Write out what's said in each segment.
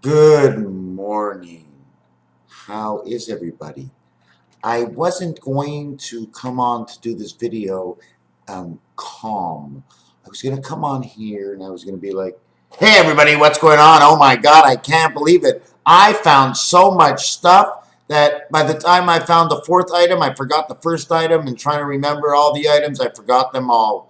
Good morning. How is everybody? I wasn't going to come on to do this video calm. I was going to come on here and I was going to be like, hey everybody, what's going on? Oh my God, I can't believe it. I found so much stuff that by the time I found the fourth item, I forgot the first item, and trying to remember all the items, I forgot them all.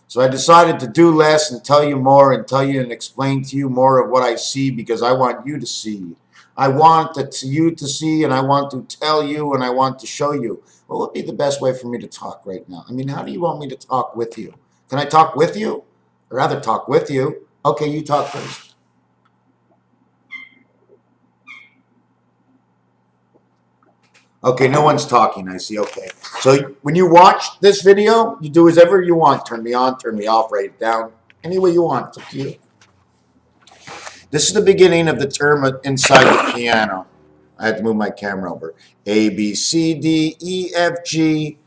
So I decided to do less and tell you more and tell you and explain to you more of what I see, because I want you to see. I want you to see, and I want to tell you, and I want to show you. What would be the best way for me to talk right now? I mean, how do you want me to talk with you? Can I talk with you? I'd rather talk with you. Okay, you talk first. Okay, no one's talking, I see. Okay. So when you watch this video, you do whatever you want. Turn me on, turn me off, write it down. Any way you want. It's up to you. This is the beginning of the term inside the piano. I had to move my camera over. A, B, C, D, E, F, G.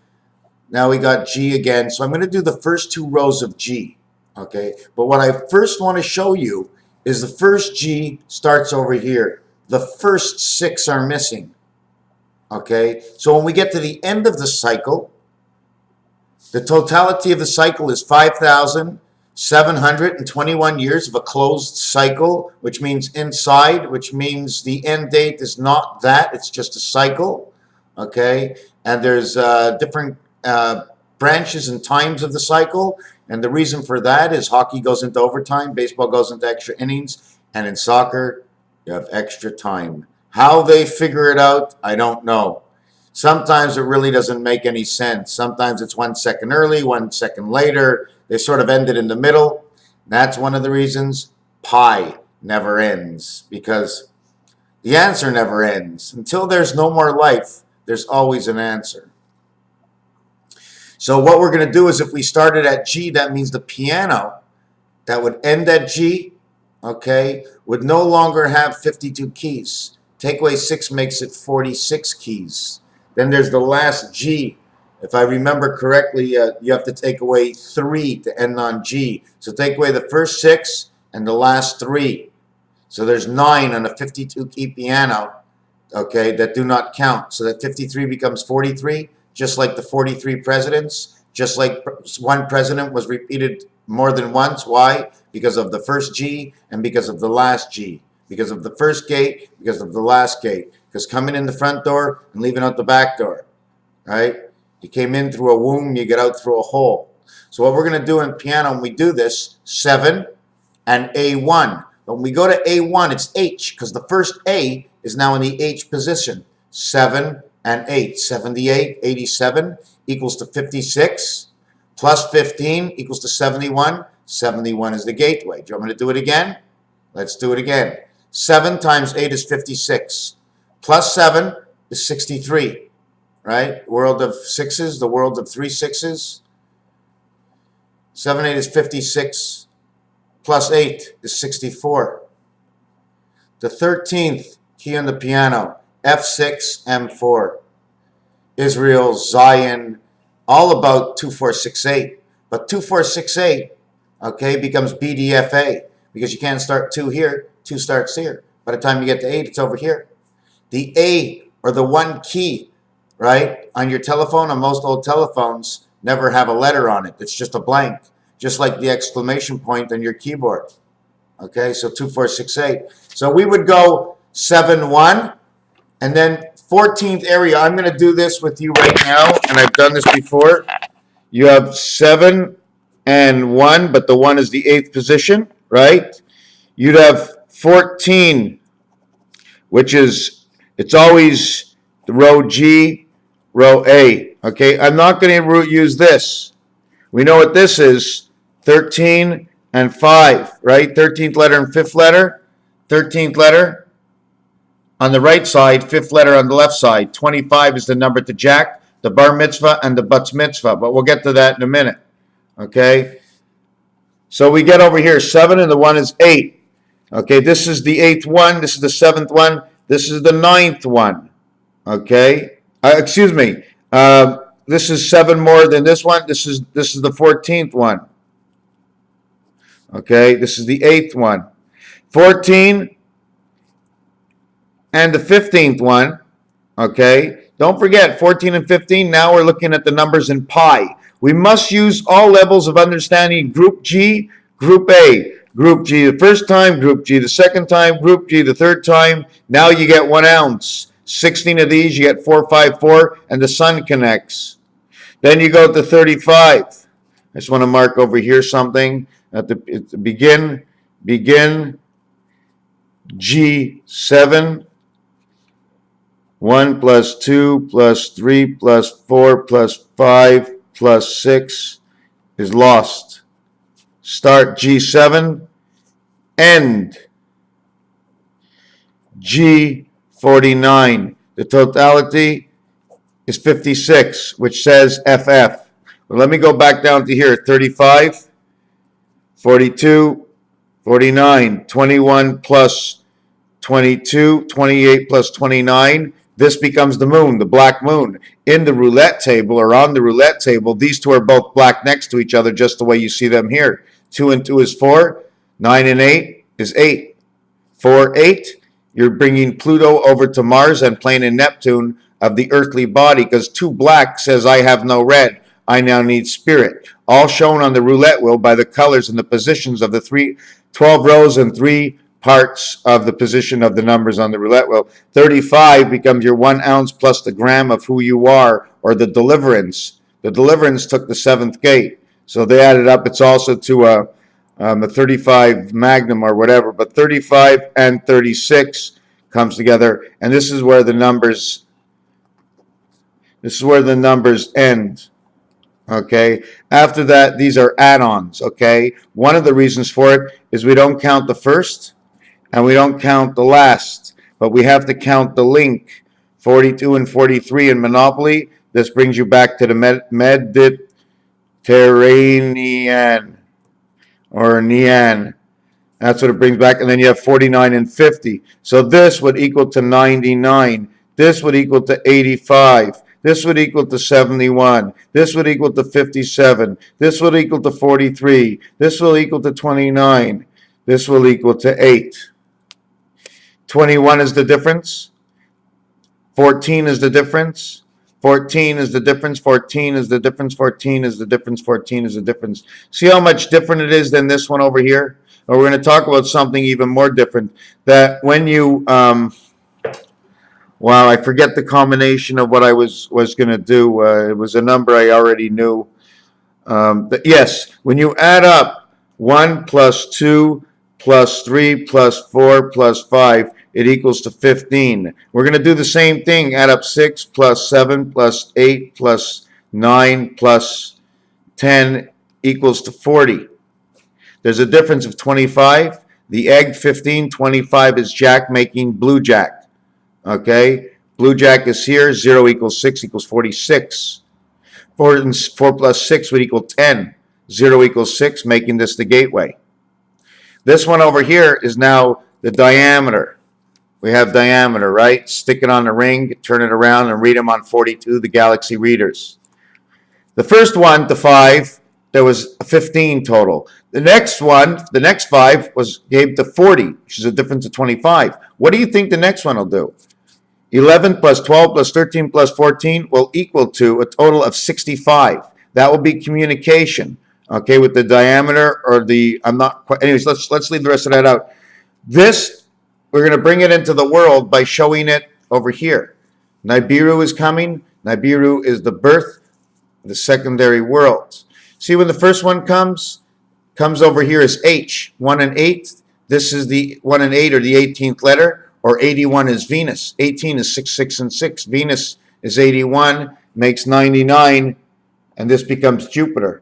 Now we got G again. So I'm going to do the first two rows of G. Okay. But what I first want to show you is the first G starts over here. The first six are missing. Okay. So when we get to the end of the cycle, the totality of the cycle is 5,721 years of a closed cycle, which means inside, which means the end date is not that, it's just a cycle, okay? And there's different branches and times of the cycle, and the reason for that is hockey goes into overtime, baseball goes into extra innings, and in soccer, you have extra time. How they figure it out, I don't know. Sometimes it really doesn't make any sense. Sometimes it's 1 second early, 1 second later. They sort of ended in the middle. That's one of the reasons pi never ends, because the answer never ends. Until there's no more life, there's always an answer. So what we're going to do is, if we started at G, that means the piano that would end at G, okay, would no longer have 52 keys. Take away 6 makes it 46 keys. Then there's the last G. If I remember correctly, you have to take away 3 to end on G. So take away the first 6 and the last 3. So there's 9 on a 52-key piano, okay, that do not count. So that 53 becomes 43, just like the 43 presidents, just like one president was repeated more than once. Why? Because of the first G and because of the last G. Because of the first gate, because of the last gate. Because coming in the front door and leaving out the back door, right? You came in through a womb, you get out through a hole. So what we're going to do in piano, when we do this, 7 and A1. But when we go to A1, it's H, because the first A is now in the H position. 7 and 8. 78, 87 equals to 56. Plus 15 equals to 71. 71 is the gateway. Do you want me to do it again? Let's do it again. 7 times 8 is 56. Plus 7 is 63, right? World of sixes, the world of 3 6s. 7, 8 is 56. Plus 8 is 64. The 13th key on the piano, F6, M4. Israel, Zion, all about 2468. But 2468, okay, becomes BDFA, because you can't start 2 here, 2 starts here. By the time you get to 8, it's over here. The A, or the one key, right, on your telephone, on most old telephones, never have a letter on it. It's just a blank, just like the exclamation point on your keyboard. Okay, so 2468. So we would go 7 1, and then 14th area. I'm going to do this with you right now, and I've done this before. You have 7 and 1, but the 1 is the 8th position, right? You'd have 14, which is, it's always the row G, row A. Okay, I'm not going to use this. We know what this is. 13 and 5, right? 13th letter and 5th letter. 13th letter on the right side, 5th letter on the left side. 25 is the number to Jack, the bar mitzvah, and the bat mitzvah. But we'll get to that in a minute. Okay? So we get over here, 7 and the 1 is 8. Okay, this is the 8th one. This is the 7th one. This is the 9th one. Okay? Excuse me. This is 7 more than this one. This is the 14th one. Okay, this is the 8th one. 14 and the 15th one, okay? Don't forget, 14 and 15, now we're looking at the numbers in pi. We must use all levels of understanding. Group G, Group A. Group G the first time, Group G the second time, Group G the third time. Now you get 1 ounce. 16 of these, you get 454, and the sun connects. Then you go to 35. I just want to mark over here something. At the begin G7, 1 plus 2 plus 3 plus 4 plus 5 plus 6 is lost. Start G7, end G49. The totality is 56, which says FF. But let me go back down to here. 35, 42, 49, 21 plus 22, 28 plus 29. This becomes the moon, the black moon. In the roulette table, or on the roulette table, these two are both black next to each other, just the way you see them here. 2 and 2 is 4. 9 and 8 is 8. 4, 8. You're bringing Pluto over to Mars and plane in Neptune of the earthly body, because 2 black says, I have no red. I now need spirit. All shown on the roulette wheel by the colors and the positions of the 12 rows and 3 parts of the position of the numbers on the roulette wheel. 35 becomes your 1 ounce plus the gram of who you are, or the deliverance. The deliverance took the 7th gate. So they added up. It's also to a 35 magnum or whatever. But 35 and 36 comes together. And this is where the numbers end. Okay. After that, these are add-ons. Okay. One of the reasons for it is we don't count the first and we don't count the last, but we have to count the link. 42 and 43 in Monopoly. This brings you back to the Mediterranean, or Nian. That's what it brings back. And then you have 49 and 50. So this would equal to 99. This would equal to 85. This would equal to 71. This would equal to 57. This would equal to 43. This will equal to 29. This will equal to 8. 21 is the difference. 14 is the difference. 14 is the difference. 14 is the difference. 14 is the difference. 14 is the difference. See how much different it is than this one over here? Or we're going to talk about something even more different. That when you, wow, I forget the combination of what I was going to do. It was a number I already knew. Yes, when you add up 1 plus 2 plus 3 plus 4 plus 5, it equals to 15. We're going to do the same thing. Add up 6 plus 7 plus 8 plus 9 plus 10 equals to 40. There's a difference of 25. The egg, 15. 25 is Jack making blue Jack. Okay? Blue Jack is here. 0 equals 6 equals 46. 4 plus 6 would equal 10. 0 equals 6, making this the gateway. This one over here is now the diameter. We have diameter, right? Stick it on the ring, turn it around, and read them on 42, the galaxy readers. The first one, to 5, there was 15 total. The next one, the next 5, gave to 40, which is a difference of 25. What do you think the next one will do? 11 plus 12 plus 13 plus 14 will equal to a total of 65. That will be communication, okay, with the diameter, or the, I'm not quite, anyways, let's leave the rest of that out. This, we're going to bring it into the world by showing it over here. Nibiru is coming. Nibiru is the birth of the secondary worlds. See, when the first one comes over here as H, 1 and 8. This is the 1 and 8, or the 18th letter, or 81 is Venus. 18 is 6, 6, and 6. Venus is 81, makes 99, and this becomes Jupiter.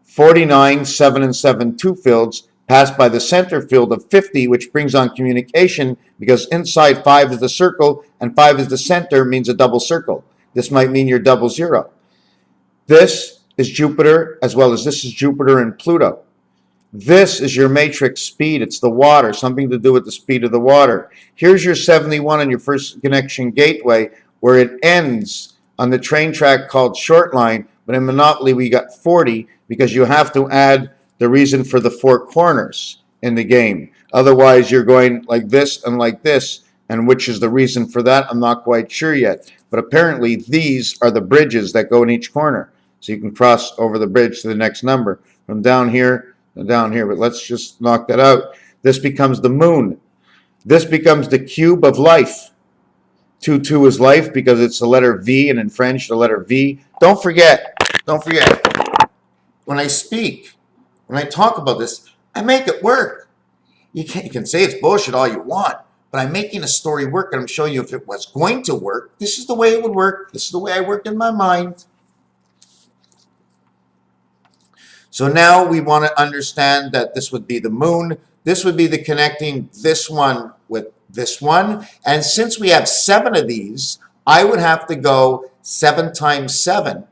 49, 7, and 7, 2 fields, pass by the center field of 50, which brings on communication, because inside 5 is the circle, and 5 is the center, means a double circle. This might mean your double zero. This is Jupiter, as well as this is Jupiter and Pluto. This is your matrix speed. It's the water, something to do with the speed of the water. Here's your 71 on your first connection gateway, where it ends on the train track called short line, but in Monopoly we got 40, because you have to add the reason for the 4 corners in the game. Otherwise, you're going like this and like this. And which is the reason for that, I'm not quite sure yet. But apparently these are the bridges that go in each corner. So you can cross over the bridge to the next number from down here to down here. But let's just knock that out. This becomes the moon. This becomes the cube of life. 2 is life because it's the letter V, and in French, the letter V. Don't forget, when I speak, when I talk about this, I make it work. You can say it's bullshit all you want, but I'm making a story work, and I'm showing you if it was going to work, this is the way it would work. This is the way I work in my mind. So now we want to understand that this would be the moon. This would be the connecting this one with this one. And since we have 7 of these, I would have to go 7 times 7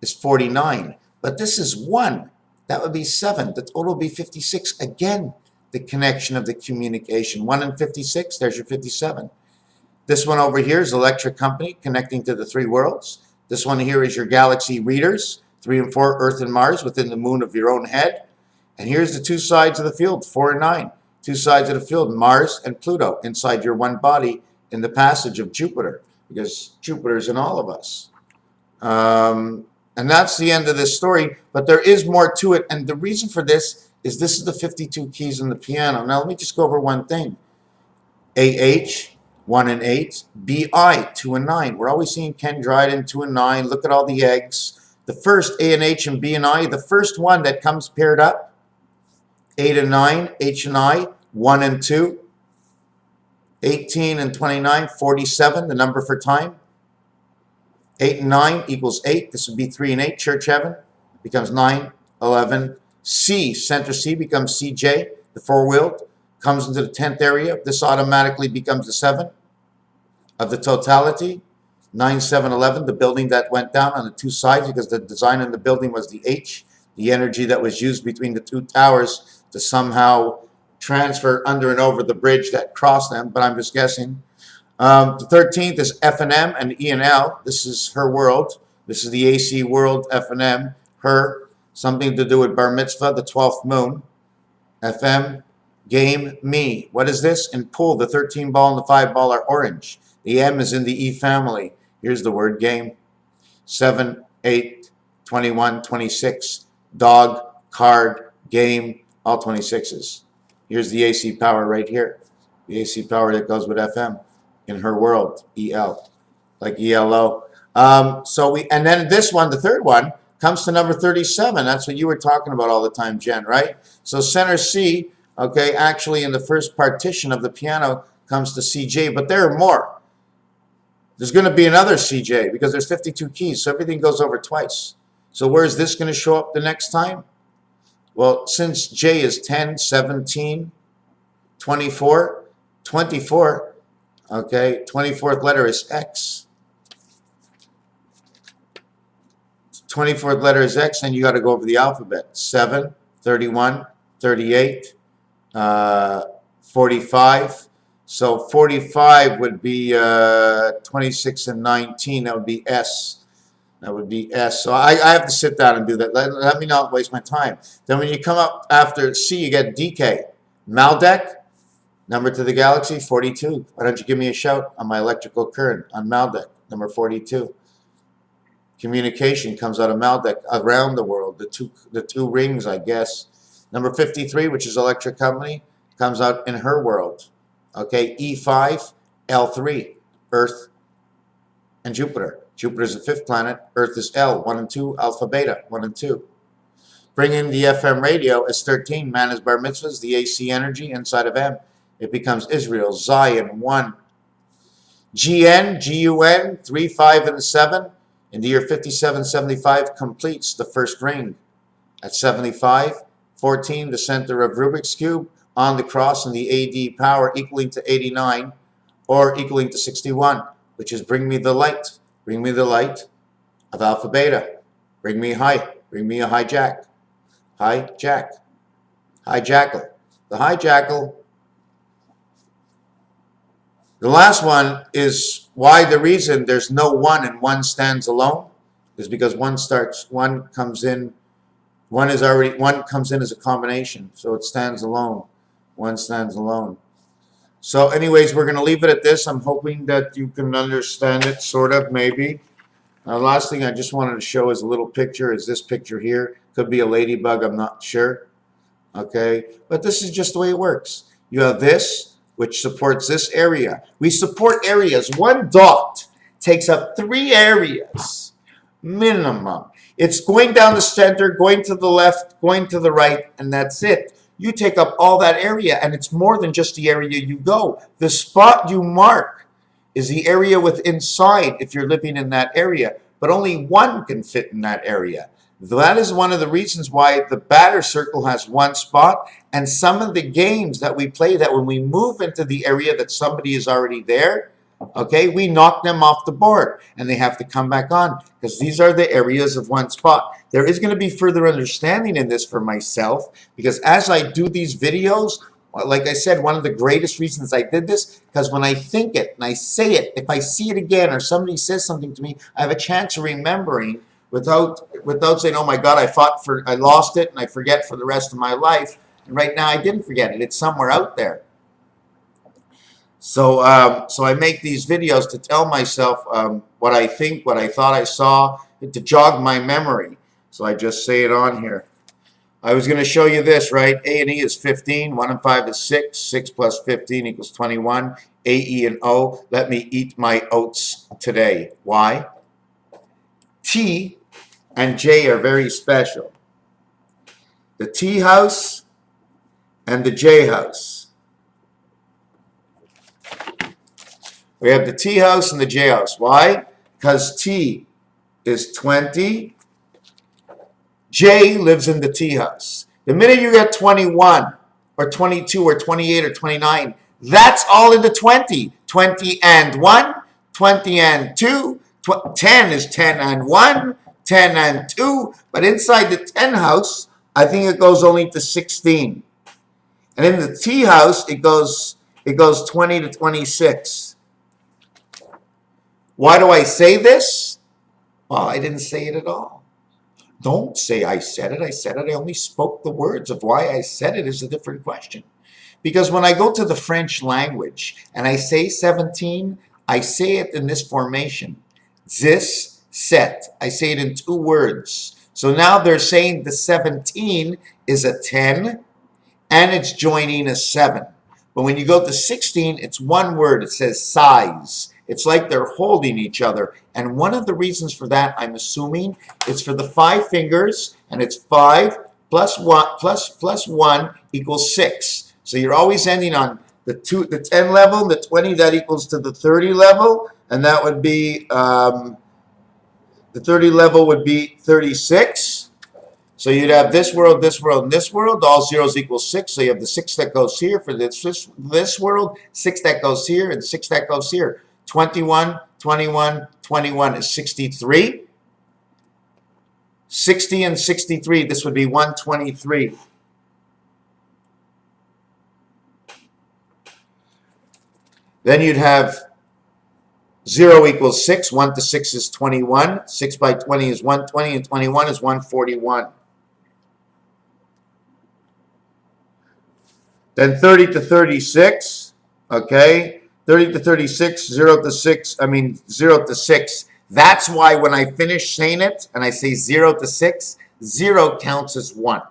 is 49. But this is 1. That would be 7. The total would be 56. Again, the connection of the communication. 1 and 56, there's your 57. This one over here is electric company connecting to the 3 worlds. This one here is your galaxy readers. 3 and 4, Earth and Mars within the moon of your own head. And here's the 2 sides of the field, 4 and 9. 2 sides of the field, Mars and Pluto, inside your one body in the passage of Jupiter, because Jupiter's in all of us. And that's the end of this story, but there is more to it. And the reason for this is the 52 keys in the piano. Now let me just go over one thing. AH, 1 and 8, BI, 2 and 9. We're always seeing Ken Dryden, 2 and 9. Look at all the eggs. The first A and H and B and I, the first one that comes paired up, 8 and 9, H and I, 1 and 2, 18 and 29, 47, the number for time. 8 and 9 equals 8. This would be 3 and 8, church heaven, becomes 9, 11. C, center C becomes CJ, the 4-wheeled, comes into the 10th area. This automatically becomes the 7 of the totality. 9, 7, 11, the building that went down on the 2 sides because the design in the building was the H, the energy that was used between the 2 towers to somehow transfer under and over the bridge that crossed them, but I'm just guessing. The 13th is F and M and E and L. This is her world. This is the AC world, F and M, her, something to do with bar mitzvah, the 12th moon. FM, game, me. What is this? In pool, the 13 ball and the 5 ball are orange. The M is in the E family. Here's the word game. 7, 8, 21, 26. Dog, card, game, all 26s. Here's the AC power right here. The AC power that goes with FM in her world, EL, like ELO. And then this one, the third one, comes to number 37. That's what you were talking about all the time, Jen, right? So center C, okay, actually in the first partition of the piano comes to CJ, but there are more. There's going to be another CJ because there's 52 keys, so everything goes over twice. So where is this going to show up the next time? Well, since J is 10, 17, 24, 24, okay, 24th letter is X. 24th letter is X, and you got to go over the alphabet. 7, 31, 38, 45. So 45 would be 26 and 19. That would be S. That would be S. So I have to sit down and do that. Let me not waste my time. Then when you come up after C, you get DK. Maldek, number to the galaxy, 42. Why don't you give me a shout on my electrical current on Maldek, number 42. Communication comes out of Maldek around the world. The two rings, I guess. Number 53, which is electric company, comes out in her world. Okay, E5, L3, Earth and Jupiter. Jupiter is the 5th planet. Earth is L, 1 and 2, Alpha Beta, 1 and 2. Bring in the FM radio as 13. Man is bar mitzvahs, the AC energy inside of M. It becomes Israel, Zion, 1. GN, GUN, 3, 5, and 7. In the year 5775 completes the first ring. At 75, 14, the center of Rubik's Cube, on the cross in the AD power equaling to 89 or equaling to 61, which is bring me the light. Bring me the light of Alpha Beta. Bring me high. Bring me a hijack. Hijack. Hijackal. The hijackal. The last one is why the reason there's no 1 and 1 stands alone is because 1 comes in as a combination, so it stands alone. 1 stands alone. So anyways, we're going to leave it at this. I'm hoping that you can understand it, sort of, maybe. Last thing I just wanted to show is a little picture, is this picture here. Could be a ladybug, I'm not sure. Okay, but this is just the way it works. You have this, which supports this area. We support areas. One dot takes up 3 areas, minimum. It's going down the center, going to the left, going to the right, and that's it. You take up all that area, and it's more than just the area you go. The spot you mark is the area with inside if you're living in that area, but only one can fit in that area. That is one of the reasons why the batter circle has one spot, and some of the games that we play, that when we move into the area that somebody is already there, okay, we knock them off the board and they have to come back on, because these are the areas of one spot. There is going to be further understanding in this for myself, because as I do these videos, like I said, one of the greatest reasons I did this, because when I think it and I say it, if I see it again or somebody says something to me, I have a chance of remembering without saying, oh my God, I lost it and I forget for the rest of my life. And right now I didn't forget it. It's somewhere out there. So so I make these videos to tell myself what I think, what I thought I saw, to jog my memory. So I just say it on here. I was going to show you this, right? A and E is 15, 1 and 5 is 6, 6 plus 15 equals 21. A, E, and O, let me eat my oats today. Why? T and J are very special. The T house and the J house. We have the T house and the J house. Why? Because T is 20. J lives in the T house. The minute you get 21 or 22 or 28 or 29, that's all in the 20. 20 and 1, 20 and 2, 10 is 10 and 1, 10 and 2. But inside the 10 house, I think it goes only to 16. And in the T house, it goes 20 to 26. Why do I say this? Well, I didn't say it at all. Don't say I said it. I said it. I only spoke the words. Of why I said it is a different question. Because when I go to the French language and I say 17, I say it in this formation. This, set. I say it in 2 words. So now they're saying the 17 is a 10 and it's joining a 7. But when you go to 16, it's 1 word. It says size. It's like they're holding each other. And one of the reasons for that, I'm assuming, is for the 5 fingers, and it's 5 plus 1 equals 6. So you're always ending on the 10 level, the 20, that equals to the 30 level, and that would be, the 30 level would be 36. So you'd have this world, and this world. All zeros equal 6. So you have the 6 that goes here for this world, 6 that goes here, and 6 that goes here. 21, 21, 21 is 63. 60 and 63, this would be 123. Then you'd have 0 equals 6. 1 to 6 is 21. 6 by 20 is 120, and 21 is 141. Then 30 to 36, okay? 30 to 36, 0 to 6, 0 to 6. That's why when I finish saying it and I say 0 to 6, 0 counts as 1.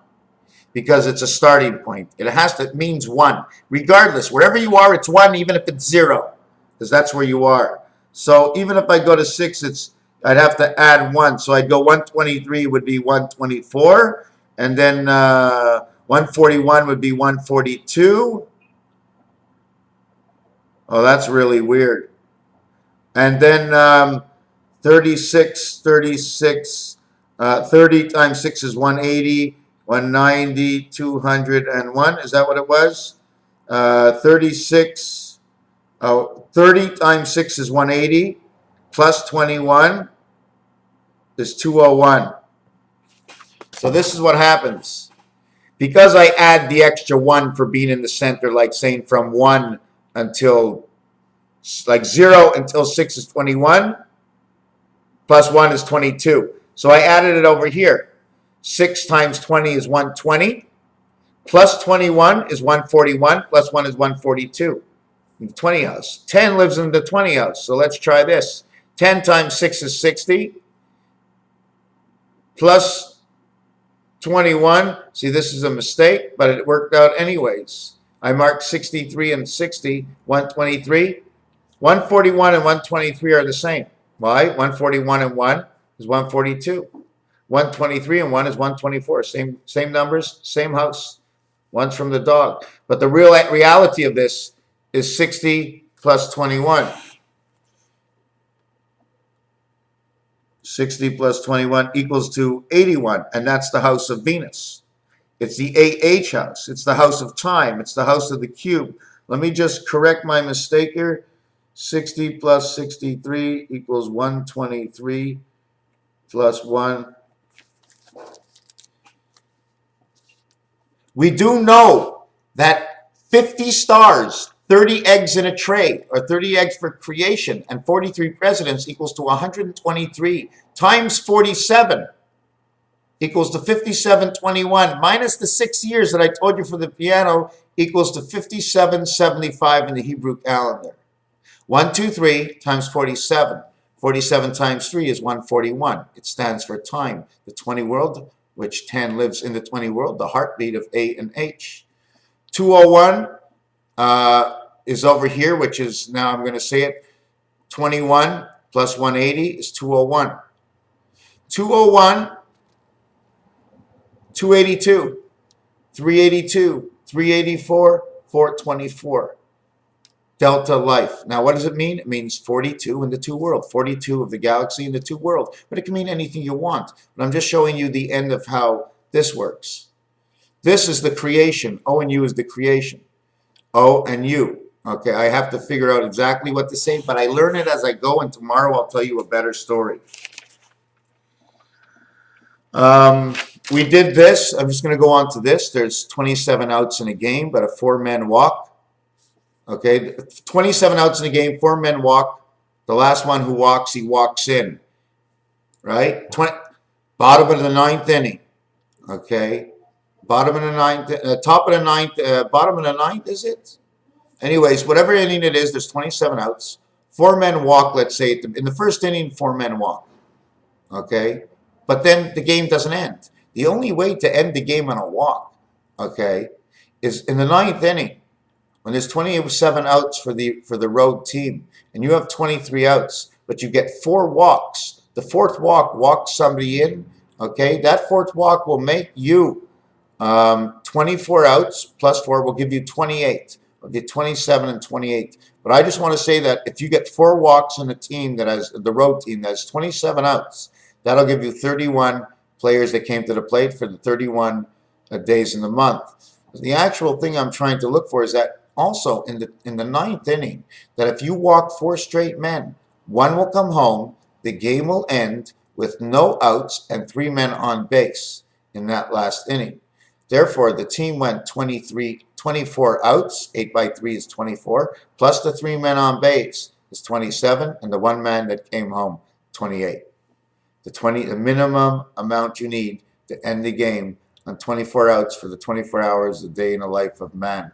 Because it's a starting point. It means 1. Regardless, wherever you are, it's 1, even if it's 0. Because that's where you are. So even if I go to 6, I'd have to add 1. So I'd go 123 would be 124. And then 141 would be 142. Oh, that's really weird. And then 36, 30 times 6 is 180, 190, 201. Is that what it was? 36, 30 times 6 is 180, plus 21 is 201. So this is what happens. Because I add the extra 1 for being in the center, like saying from 1 until, like 0 until 6 is 21, plus 1 is 22. So I added it over here. 6 times 20 is 120, plus 21 is 141, plus 1 is 142. in the 20 house. 10 lives in the 20 house. So let's try this. 10 times 6 is 60. Plus 21. See, this is a mistake, but it worked out anyways. I marked 63 and 60, 123. 141 and 123 are the same. Why? 141 and 1 is 142. 123 and 1 is 124. Same numbers, same house. One's from the dog. But the real reality of this is 60 plus 21. 60 plus 21 equals to 81, and that's the house of Venus. It's the AH house. It's the house of time. It's the house of the cube. Let me just correct my mistake here. 60 plus 63 equals 123 plus 1. We do know that 50 stars, 30 eggs in a tray, or 30 eggs for creation, and 43 presidents equals to 123 times 47 equals to 5721 minus the 6 years that I told you for the piano equals to 5775 in the Hebrew calendar. 123 times 47. 47 times 3 is 141. It stands for time. The 20 world, which 10 lives in the 20 world, the heartbeat of A and H. 201 is over here, which is, now I'm going to say it, 21 plus 180 is 201. 201, 282, 382, 384, 424. Delta life. Now, what does it mean? It means 42 in the two world, 42 of the galaxy in the two world. But it can mean anything you want. But I'm just showing you the end of how this works. This is the creation. O and U is the creation. O and U. Okay, I have to figure out exactly what to say, but I learn it as I go, and tomorrow I'll tell you a better story. We did this. I'm just going to go on to this. There's 27 outs in a game, but a 4-man walk. Okay, 27 outs in a game, 4 men walk. The last one who walks, he walks in. Right? Bottom of the 9th inning. Okay. Bottom of the 9th, top of the 9th, bottom of the 9th, is it? Anyways, whatever inning it is, there's 27 outs. 4 men walk, let's say. In the first inning, 4 men walk. Okay? But then the game doesn't end. The only way to end the game on a walk, okay, is in the 9th inning. When there's 27 outs for the road team, and you have 23 outs, but you get 4 walks. The 4th walk walks somebody in. Okay, that 4th walk will make you 24 outs plus 4 will give you 28. Will get 27 and 28. But I just want to say that if you get 4 walks in a team that has the road team that has 27 outs, that'll give you 31 players that came to the plate for the 31 days in the month. The actual thing I'm trying to look for is that also in the 9th inning, that if you walk 4 straight men, 1 will come home, the game will end with no outs and 3 men on base in that last inning. Therefore, the team went 24 outs, 8 by 3 is 24, plus the 3 men on base is 27, and the 1 man that came home, 28. The minimum amount you need to end the game on 24 outs for the 24 hours a day in the life of man.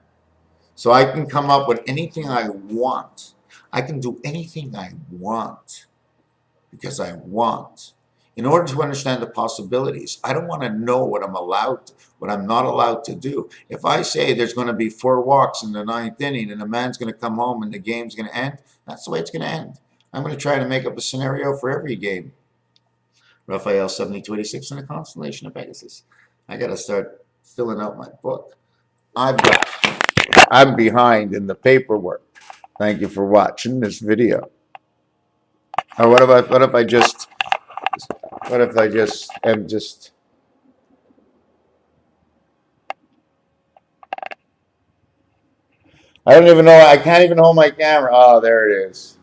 So I can come up with anything I want. I can do anything I want because I want. In order to understand the possibilities, I don't want to know what I'm not allowed to do. If I say there's going to be 4 walks in the 9th inning and a man's going to come home and the game's going to end, that's the way it's going to end. I'm going to try to make up a scenario for every game. Raphael 7286 in the constellation of Pegasus. I got to start filling out my book. I'm behind in the paperwork. Thank you for watching this video. Or what if I just I don't even know, I can't even hold my camera. Oh, there it is.